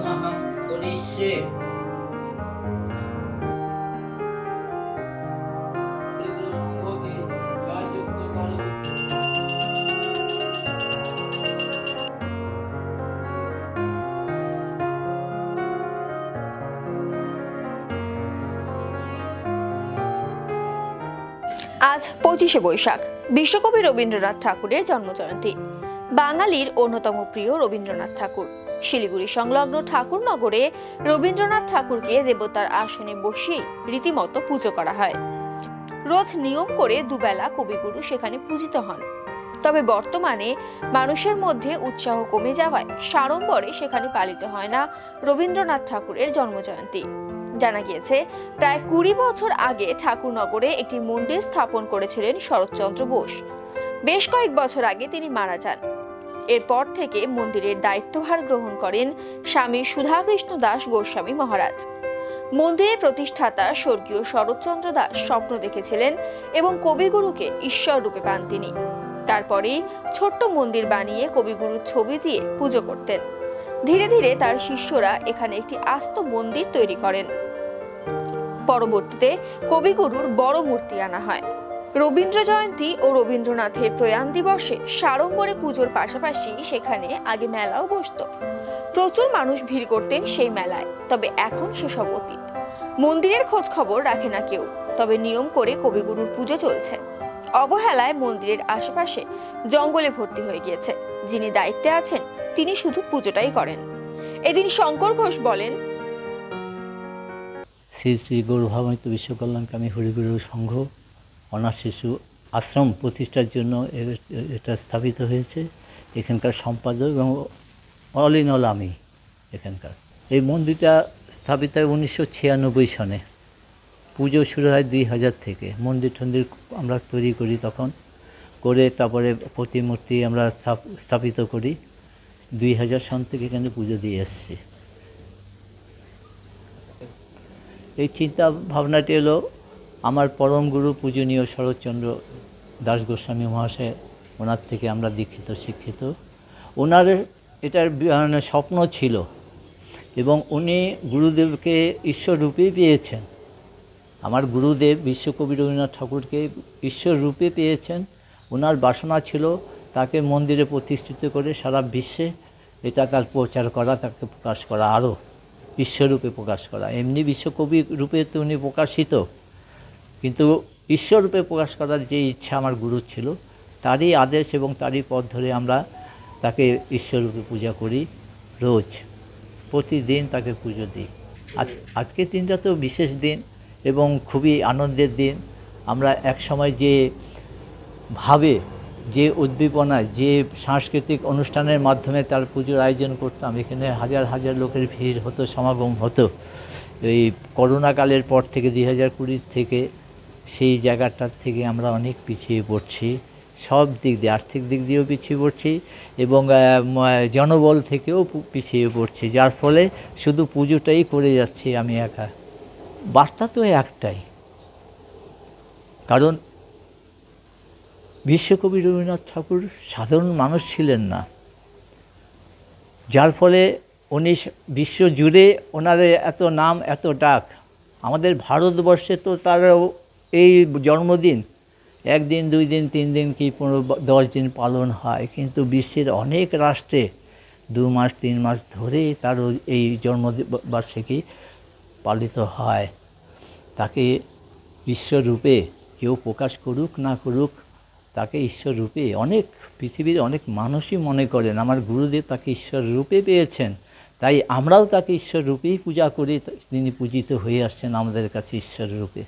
अहं करिष्ये। आज 25শে বৈশাখ বিশ্বকবি রবীন্দ্রনাথ ঠাকুরের জন্মজয়ন্তী। বাঙালির অন্যতম প্রিয় রবীন্দ্রনাথ ঠাকুর। শিলিগুড়ি সংলগ্ন ঠাকুরনগরে রবীন্দ্রনাথ ঠাকুরকে দেবতার আসনে বসিয়ে রীতিমতো পুজো করা হয়। রোজ নিয়ম করে দুবেলা কবিগুরু সেখানে পূজিত হন। তবে বর্তমানে মানুষের মধ্যে উৎসাহ কমে যাওয়ায় সাড়ম্বরে সেখানে পালিত হয় না রবীন্দ্রনাথ ঠাকুরের জন্মজয়ন্তী। জানা গিয়েছে, প্রায় 20 বছর আগে ঠাকুরনগরে একটি মন্দির স্থাপন করেছিলেন শরৎচন্দ্র বোস। বেশ কয়েক বছর আগে তিনি মারা যান। এরপর থেকে মন্দিরের দায়িত্বভার গ্রহণ করেন স্বামী সুধাকৃষ্ণ দাস গোস্বামী মহারাজ। মন্দিরের প্রতিষ্ঠাতা স্বর্গীয় শরৎচন্দ্র দাস স্বপ্ন দেখেছিলেন এবং কবিগুরুকে ঈশ্বর রূপে পান তিনি। তারপরেই ছোট্ট মন্দির বানিয়ে কবিগুরুর ছবি দিয়ে পুজো করতেন। ধীরে ধীরে তার শিষ্যরা এখানে একটি আস্ত মন্দির তৈরি করেন। পরবর্তীতে কবিগুরুর বড় মূর্তি আনা হয়। রবীন্দ্র জয়ন্তী ও রবীন্দ্রনাথের প্রয়াণ দিবসে সাড়ম্বরে পুজোর পাশাপাশি সেখানে আগে মেলাও বসত। প্রচুর মানুষ ভিড় করতেন সেই মেলায়। তবে এখন সেসব অতীত। মন্দিরের খোঁজ খবর রাখে না কেউ। তবে নিয়ম করে কবিগুরুর পুজো চলছে। অবহেলায় মন্দিরের আশেপাশে জঙ্গলে ভর্তি হয়ে গিয়েছে। যিনি দায়িত্বে আছেন তিনি শুধু পুজোটাই করেন। এদিন শঙ্কর ঘোষ বলেন, শ্রী শ্রী গৌরভাবামিত বিশ্বকল্যাণকামী হরিগুরু সংঘ অনাথ শিশু আশ্রম প্রতিষ্ঠার জন্য এটা স্থাপিত হয়েছে। এখানকার সম্পাদক এবং অল ইন অল আমি এখানকার। এই মন্দিরটা স্থাপিত হয় 1996 সনে। পুজো শুরু হয় 2000 থেকে। মন্দির টন্দির আমরা তৈরি করি, তখন করে তারপরে প্রতিমূর্তি আমরা স্থাপিত করি। 2000 সন থেকে এখানে পুজো দিয়ে এসছি। এই চিন্তা ভাবনাটি হলো আমার পরম গুরু পূজনীয় শরৎচন্দ্র দাস গোস্বামী মহাশয়, ওনার থেকে আমরা দীক্ষিত শিক্ষিত। ওনার এটার স্বপ্ন ছিল এবং উনি গুরুদেবকে ঈশ্বর রূপে পেয়েছেন। আমার গুরুদেব বিশ্বকবি রবীন্দ্রনাথ ঠাকুরকে ঈশ্বর রূপে পেয়েছেন। ওনার বাসনা ছিল তাকে মন্দিরে প্রতিষ্ঠিত করে সারা বিশ্বে এটা তার প্রচার করা, তাকে প্রকাশ করা, আরও ঈশ্বররূপে প্রকাশ করা। এমনি বিশ্বকবি রূপে তো উনি প্রকাশিত, কিন্তু ঈশ্বররূপে প্রকাশ করার যে ইচ্ছা আমার গুরুর ছিল, তারই আদেশ এবং তারই পথ ধরে আমরা তাকে ঈশ্বররূপে পূজা করি। রোজ প্রতিদিন তাকে পুজো দিই। আজকের দিনটা তো বিশেষ দিন এবং খুবই আনন্দের দিন। আমরা এক সময় যে ভাবে, যে উদ্দীপনায়, যে সাংস্কৃতিক অনুষ্ঠানের মাধ্যমে তার পুজোর আয়োজন করতাম, এখানে হাজার হাজার লোকের ভিড় হতো, সমাগম হতো। এই করোনাকালের পর থেকে 2020 থেকে সেই জায়গাটার থেকে আমরা অনেক পিছিয়ে পড়ছি। সব দিক দিয়ে, আর্থিক দিক দিয়েও পিছিয়ে পড়ছি এবং জনবল থেকেও পিছিয়ে পড়ছি, যার ফলে শুধু পুজোটাই করে যাচ্ছি আমি একা। বার্তা তো একটাই, কারণ বিশ্বকবি রবীন্দ্রনাথ ঠাকুর সাধারণ মানুষ ছিলেন না, যার ফলে উনি বিশ্ব জুড়ে ওনার এত নাম, এত ডাক। আমাদের ভারতবর্ষে তো তার এই জন্মদিন 1 দিন, 2 দিন, 3 দিন কি 10 দিন পালন হয়, কিন্তু বিশ্বের অনেক রাষ্ট্রে 2 মাস 3 মাস ধরে তার এই জন্মবার্ষিকী পালিত হয়। তাকে ঈশ্বররূপে কেউ প্রকাশ করুক না করুক, তাকে ঈশ্বররূপে অনেক পৃথিবীর অনেক মানুষই মনে করেন আমার গুরুদেব তাকে ঈশ্বররূপে পেয়েছেন। তাই আমরাও তাকে ঈশ্বররূপেই পূজা করি। তিনি পূজিত হয়ে আসছেন আমাদের কাছে ঈশ্বররূপে।